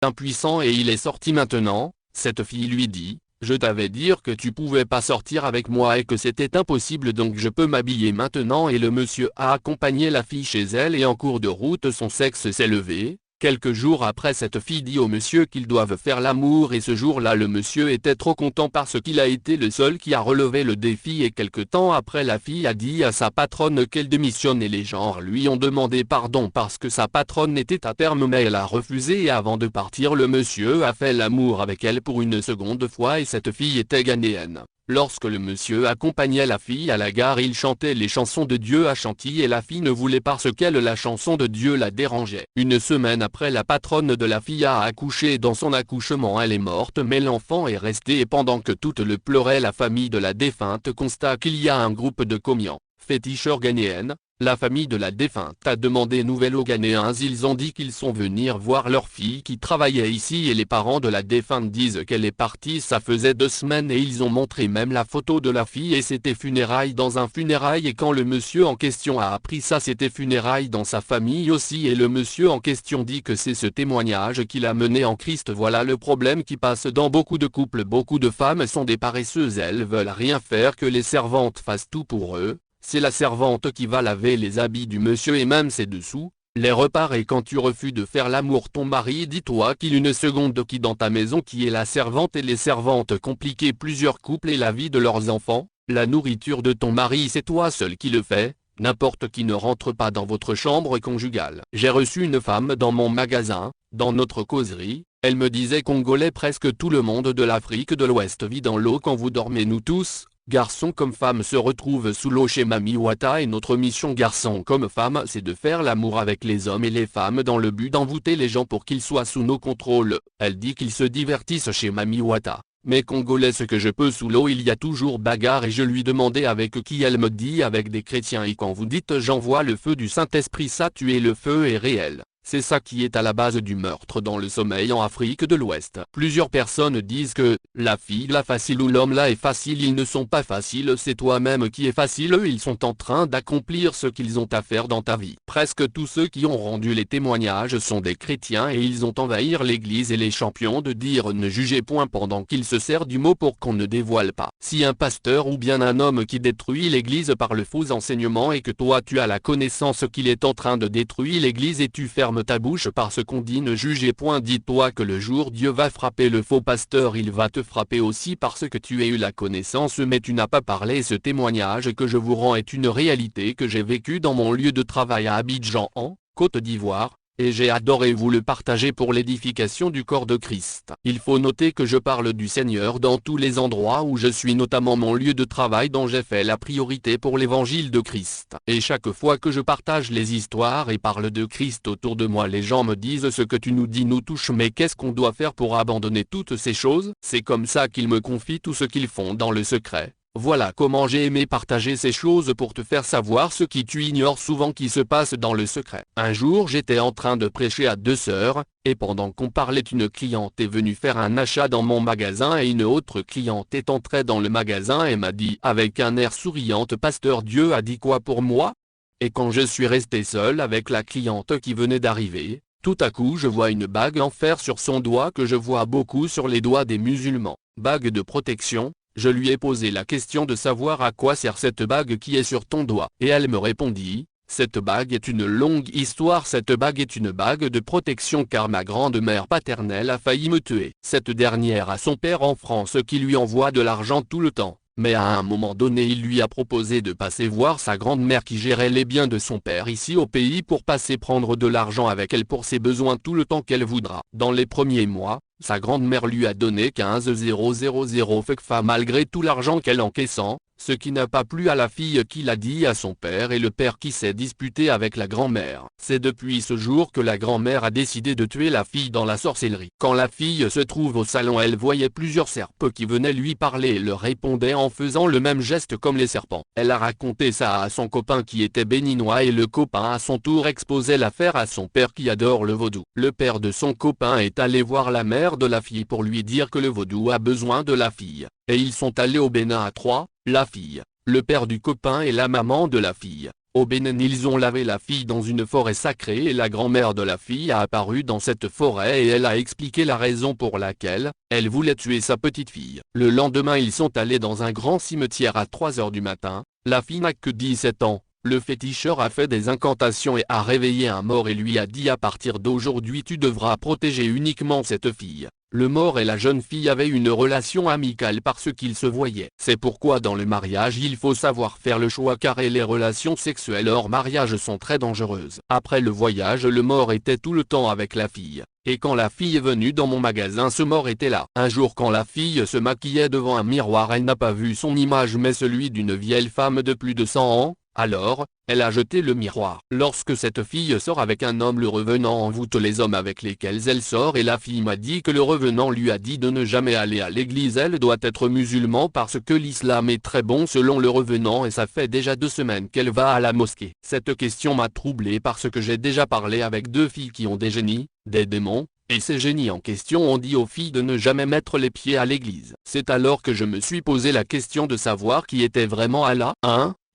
impuissant et il est sorti maintenant. Cette fille lui dit, je t'avais dit que tu pouvais pas sortir avec moi et que c'était impossible donc je peux m'habiller maintenant et le monsieur a accompagné la fille chez elle et en cours de route son sexe s'est levé. Quelques jours après cette fille dit au monsieur qu'ils doivent faire l'amour et ce jour-là le monsieur était trop content parce qu'il a été le seul qui a relevé le défi et quelque temps après la fille a dit à sa patronne qu'elle démissionne et les gens lui ont demandé pardon parce que sa patronne était à terme mais elle a refusé et avant de partir le monsieur a fait l'amour avec elle pour une seconde fois et cette fille était ghanéenne. Lorsque le monsieur accompagnait la fille à la gare il chantait les chansons de Dieu à Chantilly et la fille ne voulait parce qu'elle la chanson de Dieu la dérangeait. Une semaine après la patronne de la fille a accouché dans son accouchement elle est morte mais l'enfant est resté et pendant que toute le pleurait la famille de la défunte constate qu'il y a un groupe de commiants, féticheurs ghanéennes. La famille de la défunte a demandé nouvelles aux Ghanéens ils ont dit qu'ils sont venus voir leur fille qui travaillait ici et les parents de la défunte disent qu'elle est partie ça faisait 2 semaines et ils ont montré même la photo de la fille et c'était funérailles dans un funérail et quand le monsieur en question a appris ça c'était funérailles dans sa famille aussi et le monsieur en question dit que c'est ce témoignage qui l'a mené en Christ voilà le problème qui passe dans beaucoup de couples beaucoup de femmes sont des paresseuses elles veulent rien faire que les servantes fassent tout pour eux. C'est la servante qui va laver les habits du monsieur et même ses dessous, les repas et quand tu refuses de faire l'amour ton mari dis-toi qu'il une seconde qui dans ta maison qui est la servante et les servantes compliquent plusieurs couples et la vie de leurs enfants, la nourriture de ton mari c'est toi seul qui le fais, n'importe qui ne rentre pas dans votre chambre conjugale. J'ai reçu une femme dans mon magasin, dans notre causerie, elle me disait Congolais presque tout le monde de l'Afrique de l'Ouest vit dans l'eau quand vous dormez nous tous. Garçons comme femmes se retrouvent sous l'eau chez Mami Wata et notre mission garçons comme femmes c'est de faire l'amour avec les hommes et les femmes dans le but d'envoûter les gens pour qu'ils soient sous nos contrôles. Elle dit qu'ils se divertissent chez Mami Wata. Mais Congolais ce que je peux sous l'eau il y a toujours bagarre et je lui demandais avec qui elle me dit avec des chrétiens et quand vous dites j'envoie le feu du Saint-Esprit ça tuer le feu est réel. C'est ça qui est à la base du meurtre dans le sommeil en Afrique de l'Ouest. Plusieurs personnes disent que, la fille là facile ou l'homme là est facile ils ne sont pas faciles c'est toi-même qui est facile eux ils sont en train d'accomplir ce qu'ils ont à faire dans ta vie. Presque tous ceux qui ont rendu les témoignages sont des chrétiens et ils ont envahi l'église et les champions de dire ne jugez point pendant qu'ils se servent du mot pour qu'on ne dévoile pas. Si un pasteur ou bien un homme qui détruit l'église par le faux enseignement et que toi tu as la connaissance qu'il est en train de détruire l'église et tu fermes ta bouche parce qu'on dit ne jugez point dis-toi que le jour Dieu va frapper le faux pasteur il va te frapper aussi parce que tu as eu la connaissance mais tu n'as pas parlé ce témoignage que je vous rends est une réalité que j'ai vécue dans mon lieu de travail à Abidjan en Côte d'Ivoire. Et j'ai adoré vous le partager pour l'édification du corps de Christ. Il faut noter que je parle du Seigneur dans tous les endroits où je suis notamment mon lieu de travail dont j'ai fait la priorité pour l'évangile de Christ. Et chaque fois que je partage les histoires et parle de Christ autour de moi les gens me disent ce que tu nous dis nous touche mais qu'est-ce qu'on doit faire pour abandonner toutes ces choses? C'est comme ça qu'ils me confient tout ce qu'ils font dans le secret. Voilà comment j'ai aimé partager ces choses pour te faire savoir ce qui tu ignores souvent qui se passe dans le secret. Un jour j'étais en train de prêcher à 2 sœurs, et pendant qu'on parlait une cliente est venue faire un achat dans mon magasin et une autre cliente est entrée dans le magasin et m'a dit avec un air souriant pasteur Dieu a dit quoi pour moi? Et quand je suis resté seul avec la cliente qui venait d'arriver, tout à coup je vois une bague en fer sur son doigt que je vois beaucoup sur les doigts des musulmans. Bague de protection. Je lui ai posé la question de savoir à quoi sert cette bague qui est sur ton doigt. Et elle me répondit, cette bague est une longue histoire cette bague est une bague de protection car ma grand-mère paternelle a failli me tuer. Cette dernière a son père en France qui lui envoie de l'argent tout le temps. Mais à un moment donné il lui a proposé de passer voir sa grand-mère qui gérait les biens de son père ici au pays pour passer prendre de l'argent avec elle pour ses besoins tout le temps qu'elle voudra. Dans les premiers mois, sa grand-mère lui a donné 15 000 FECFA malgré tout l'argent qu'elle encaissant, ce qui n'a pas plu à la fille qui l'a dit à son père et le père qui s'est disputé avec la grand-mère. C'est depuis ce jour que la grand-mère a décidé de tuer la fille dans la sorcellerie. Quand la fille se trouve au salon elle voyait plusieurs serpents qui venaient lui parler et leur répondaient en faisant le même geste comme les serpents. Elle a raconté ça à son copain qui était béninois et le copain à son tour exposait l'affaire à son père qui adore le vaudou. Le père de son copain est allé voir la mère de la fille pour lui dire que le vaudou a besoin de la fille. Et ils sont allés au Bénin à 3, la fille, le père du copain et la maman de la fille. Au Bénin ils ont lavé la fille dans une forêt sacrée et la grand-mère de la fille a apparu dans cette forêt et elle a expliqué la raison pour laquelle elle voulait tuer sa petite fille. Le lendemain ils sont allés dans un grand cimetière à 3 heures du matin, la fille n'a que 17 ans. Le féticheur a fait des incantations et a réveillé un mort et lui a dit à partir d'aujourd'hui tu devras protéger uniquement cette fille. Le mort et la jeune fille avaient une relation amicale parce qu'ils se voyaient. C'est pourquoi dans le mariage il faut savoir faire le choix car les relations sexuelles hors mariage sont très dangereuses. Après le voyage le mort était tout le temps avec la fille. Et quand la fille est venue dans mon magasin ce mort était là. Un jour quand la fille se maquillait devant un miroir elle n'a pas vu son image mais celui d'une vieille femme de plus de 100 ans. Alors, elle a jeté le miroir. Lorsque cette fille sort avec un homme le revenant envoûte les hommes avec lesquels elle sort et la fille m'a dit que le revenant lui a dit de ne jamais aller à l'église elle doit être musulman parce que l'islam est très bon selon le revenant et ça fait déjà 2 semaines qu'elle va à la mosquée. Cette question m'a troublé parce que j'ai déjà parlé avec 2 filles qui ont des génies, des démons. Et ces génies en question ont dit aux filles de ne jamais mettre les pieds à l'église. C'est alors que je me suis posé la question de savoir qui était vraiment Allah.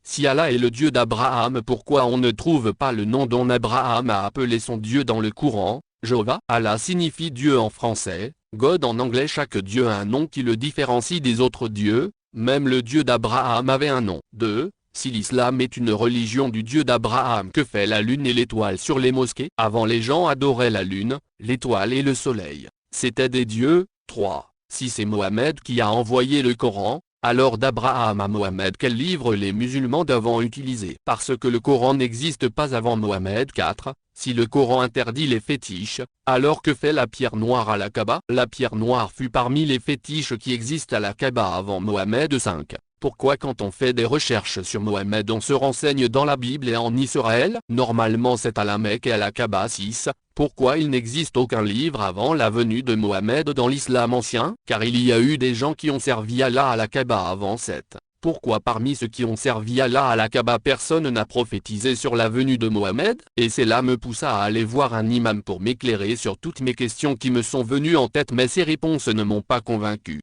Si Allah est le Dieu d'Abraham pourquoi on ne trouve pas le nom dont Abraham a appelé son Dieu dans le Coran, Jéhovah. Allah signifie Dieu en français, God en anglais chaque Dieu a un nom qui le différencie des autres dieux, même le Dieu d'Abraham avait un nom. 2. Si l'islam est une religion du Dieu d'Abraham que fait la lune et l'étoile sur les mosquées? Avant les gens adoraient la lune, l'étoile et le soleil, c'était des dieux. 3. Si c'est Mohammed qui a envoyé le Coran, alors d'Abraham à Mohammed quel livre les musulmans doivent utiliser? Parce que le Coran n'existe pas avant Mohammed. 4. Si le Coran interdit les fétiches, alors que fait la pierre noire à la Kaaba? La pierre noire fut parmi les fétiches qui existent à la Kaaba avant Mohammed. 5. Pourquoi quand on fait des recherches sur Mohammed on se renseigne dans la Bible et en Israël? Normalement c'est à la Mecque et à la Kaaba. 6. Pourquoi il n'existe aucun livre avant la venue de Mohammed dans l'islam ancien? Car il y a eu des gens qui ont servi Allah à la Kaaba avant. 7. Pourquoi parmi ceux qui ont servi Allah à la Kaaba personne n'a prophétisé sur la venue de Mohammed? Et cela me poussa à aller voir un imam pour m'éclairer sur toutes mes questions qui me sont venues en tête mais ces réponses ne m'ont pas convaincu.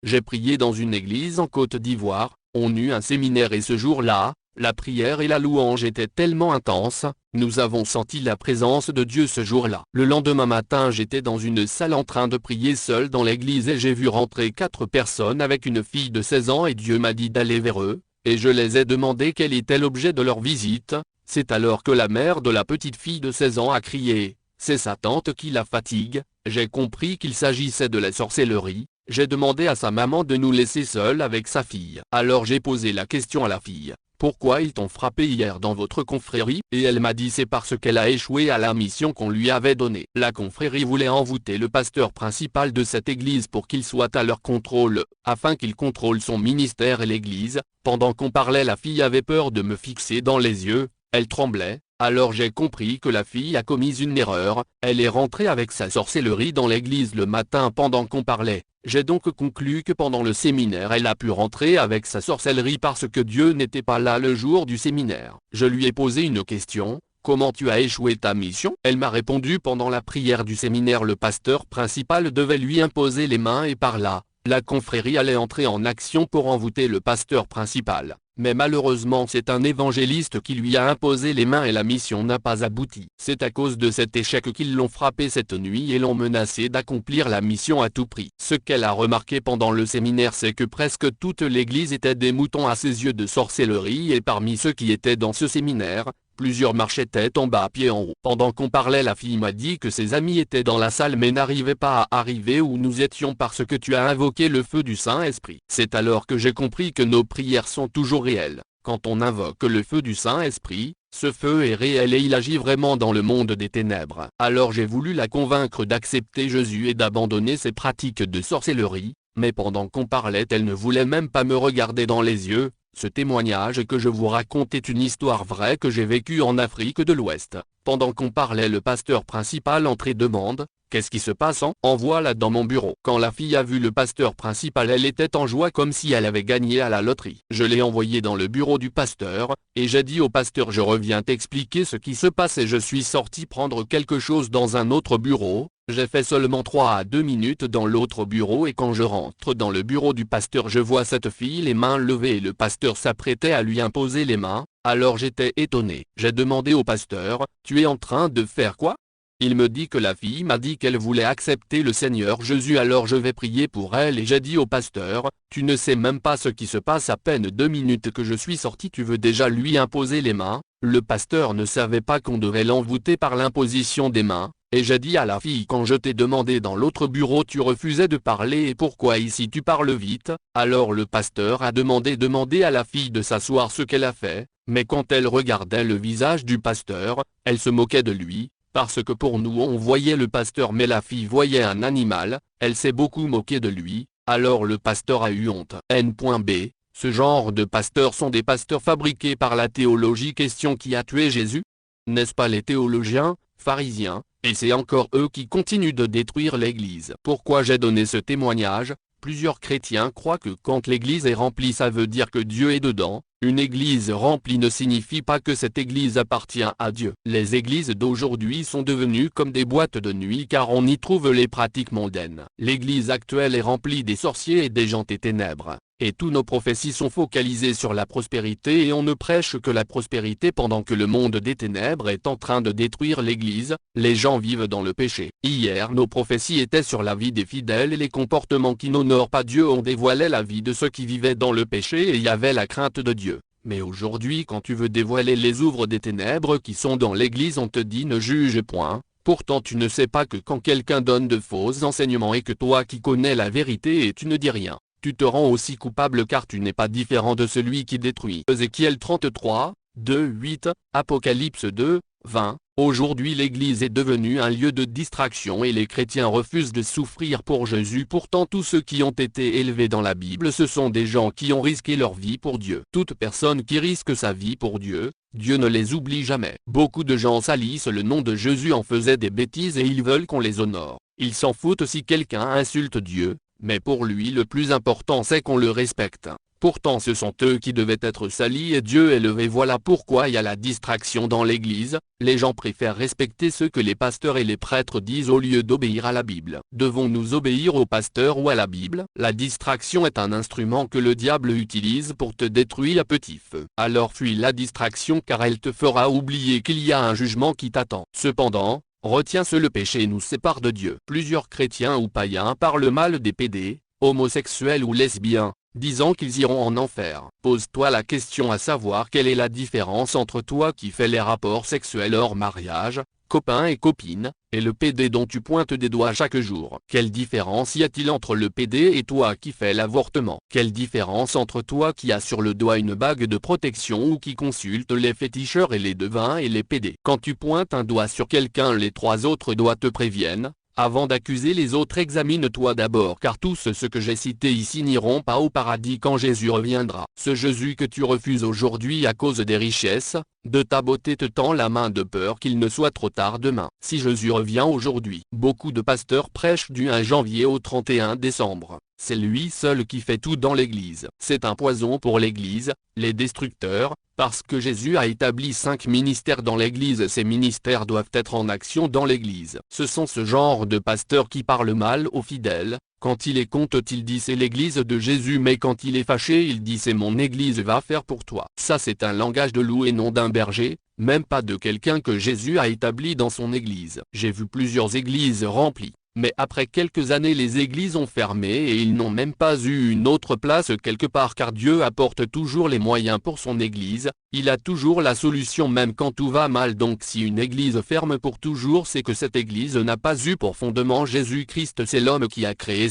J'ai prié dans une église en Côte d'Ivoire, on eut un séminaire et ce jour-là, la prière et la louange étaient tellement intenses, nous avons senti la présence de Dieu ce jour-là. Le lendemain matin j'étais dans une salle en train de prier seul dans l'église et j'ai vu rentrer 4 personnes avec une fille de 16 ans et Dieu m'a dit d'aller vers eux, et je les ai demandé quel était l'objet de leur visite. C'est alors que la mère de la petite fille de 16 ans a crié, c'est sa tante qui la fatigue. J'ai compris qu'il s'agissait de la sorcellerie. J'ai demandé à sa maman de nous laisser seuls avec sa fille. Alors j'ai posé la question à la fille. Pourquoi ils t'ont frappé hier dans votre confrérie? Et elle m'a dit c'est parce qu'elle a échoué à la mission qu'on lui avait donnée. La confrérie voulait envoûter le pasteur principal de cette église pour qu'il soit à leur contrôle, afin qu'il contrôle son ministère et l'église. Pendant qu'on parlait la fille avait peur de me fixer dans les yeux, elle tremblait. Alors j'ai compris que la fille a commis une erreur, elle est rentrée avec sa sorcellerie dans l'église le matin pendant qu'on parlait. J'ai donc conclu que pendant le séminaire elle a pu rentrer avec sa sorcellerie parce que Dieu n'était pas là le jour du séminaire. Je lui ai posé une question, comment tu as échoué ta mission? Elle m'a répondu pendant la prière du séminaire le pasteur principal devait lui imposer les mains et par là, la confrérie allait entrer en action pour envoûter le pasteur principal. Mais malheureusement c'est un évangéliste qui lui a imposé les mains et la mission n'a pas abouti. C'est à cause de cet échec qu'ils l'ont frappé cette nuit et l'ont menacé d'accomplir la mission à tout prix. Ce qu'elle a remarqué pendant le séminaire c'est que presque toute l'église était des moutons à ses yeux de sorcellerie et parmi ceux qui étaient dans ce séminaire, plusieurs marchaient tête en bas pied en haut. Pendant qu'on parlait la fille m'a dit que ses amis étaient dans la salle mais n'arrivaient pas à arriver où nous étions parce que tu as invoqué le feu du Saint-Esprit. C'est alors que j'ai compris que nos prières sont toujours réelles. Quand on invoque le feu du Saint-Esprit, ce feu est réel et il agit vraiment dans le monde des ténèbres. Alors j'ai voulu la convaincre d'accepter Jésus et d'abandonner ses pratiques de sorcellerie, mais pendant qu'on parlait elle ne voulait même pas me regarder dans les yeux. Ce témoignage que je vous raconte est une histoire vraie que j'ai vécue en Afrique de l'Ouest. Pendant qu'on parlait le pasteur principal entre et demande, qu'est-ce qui se passe? En voilà dans mon bureau. Quand la fille a vu le pasteur principal elle était en joie comme si elle avait gagné à la loterie. Je l'ai envoyée dans le bureau du pasteur, et j'ai dit au pasteur je reviens t'expliquer ce qui se passe et je suis sorti prendre quelque chose dans un autre bureau. J'ai fait seulement 3 à 2 minutes dans l'autre bureau et quand je rentre dans le bureau du pasteur je vois cette fille les mains levées et le pasteur s'apprêtait à lui imposer les mains. Alors j'étais étonné. J'ai demandé au pasteur, tu es en train de faire quoi? Il me dit que la fille m'a dit qu'elle voulait accepter le Seigneur Jésus, alors je vais prier pour elle et j'ai dit au pasteur, tu ne sais même pas ce qui se passe, à peine 2 minutes que je suis sorti tu veux déjà lui imposer les mains. Le pasteur ne savait pas qu'on devait l'envoûter par l'imposition des mains, et j'ai dit à la fille, quand je t'ai demandé dans l'autre bureau tu refusais de parler et pourquoi ici tu parles vite? Alors le pasteur a demandé à la fille de s'asseoir, ce qu'elle a fait, mais quand elle regardait le visage du pasteur, elle se moquait de lui. Parce que pour nous on voyait le pasteur mais la fille voyait un animal, elle s'est beaucoup moquée de lui, alors le pasteur a eu honte. N.B. Ce genre de pasteurs sont des pasteurs fabriqués par la théologie. Question: qui a tué Jésus? N'est-ce pas les théologiens, pharisiens, et c'est encore eux qui continuent de détruire l'Église. Pourquoi j'ai donné ce témoignage? Plusieurs chrétiens croient que quand l'Église est remplie ça veut dire que Dieu est dedans. Une église remplie ne signifie pas que cette église appartient à Dieu. Les églises d'aujourd'hui sont devenues comme des boîtes de nuit car on y trouve les pratiques mondaines. L'église actuelle est remplie des sorciers et des gens des ténèbres. Et tous nos prophéties sont focalisées sur la prospérité et on ne prêche que la prospérité pendant que le monde des ténèbres est en train de détruire l'église. Les gens vivent dans le péché. Hier nos prophéties étaient sur la vie des fidèles et les comportements qui n'honorent pas Dieu. On dévoilait la vie de ceux qui vivaient dans le péché et il y avait la crainte de Dieu. Mais aujourd'hui quand tu veux dévoiler les œuvres des ténèbres qui sont dans l'église on te dit ne juge point. Pourtant tu ne sais pas que quand quelqu'un donne de faux enseignements et que toi qui connais la vérité et tu ne dis rien, tu te rends aussi coupable car tu n'es pas différent de celui qui détruit. Ézéchiel 33, 2-8, Apocalypse 2, 20. Aujourd'hui l'église est devenue un lieu de distraction et les chrétiens refusent de souffrir pour Jésus. Pourtant tous ceux qui ont été élevés dans la Bible ce sont des gens qui ont risqué leur vie pour Dieu. Toute personne qui risque sa vie pour Dieu, Dieu ne les oublie jamais. Beaucoup de gens salissent le nom de Jésus en faisant des bêtises et ils veulent qu'on les honore. Ils s'en foutent si quelqu'un insulte Dieu, mais pour lui le plus important c'est qu'on le respecte. Pourtant ce sont eux qui devaient être salis et Dieu élevé. Voilà pourquoi il y a la distraction dans l'église. Les gens préfèrent respecter ce que les pasteurs et les prêtres disent au lieu d'obéir à la Bible. Devons-nous obéir aux pasteurs ou à la Bible? La distraction est un instrument que le diable utilise pour te détruire à petit feu. Alors fuis la distraction car elle te fera oublier qu'il y a un jugement qui t'attend. Cependant, retiens ce: le péché nous sépare de Dieu. Plusieurs chrétiens ou païens parlent mal des pédés, homosexuels ou lesbiens, disant qu'ils iront en enfer. Pose-toi la question à savoir quelle est la différence entre toi qui fais les rapports sexuels hors mariage, copains et copines, et le pédé dont tu pointes des doigts chaque jour. Quelle différence y a-t-il entre le pédé et toi qui fais l'avortement? Quelle différence entre toi qui as sur le doigt une bague de protection ou qui consulte les féticheurs et les devins et les pédés? Quand tu pointes un doigt sur quelqu'un les 3 autres doigts te préviennent. Avant d'accuser les autres, examine-toi d'abord car tous ceux que j'ai cités ici n'iront pas au paradis quand Jésus reviendra. Ce Jésus que tu refuses aujourd'hui à cause des richesses, de ta beauté te tend la main de peur qu'il ne soit trop tard demain. Si Jésus revient aujourd'hui, beaucoup de pasteurs prêchent du 1 janvier au 31 décembre. C'est lui seul qui fait tout dans l'église. C'est un poison pour l'église, les destructeurs, parce que Jésus a établi 5 ministères dans l'église. Ces ministères doivent être en action dans l'église. Ce sont ce genre de pasteurs qui parlent mal aux fidèles. Quand il est content il dit c'est l'église de Jésus, mais quand il est fâché il dit c'est mon église, va faire pour toi. Ça c'est un langage de loup et non d'un berger, même pas de quelqu'un que Jésus a établi dans son église. J'ai vu plusieurs églises remplies. Mais après quelques années les églises ont fermé et ils n'ont même pas eu une autre place quelque part car Dieu apporte toujours les moyens pour son église, il a toujours la solution même quand tout va mal. Donc si une église ferme pour toujours c'est que cette église n'a pas eu pour fondement Jésus-Christ, c'est l'homme qui a créé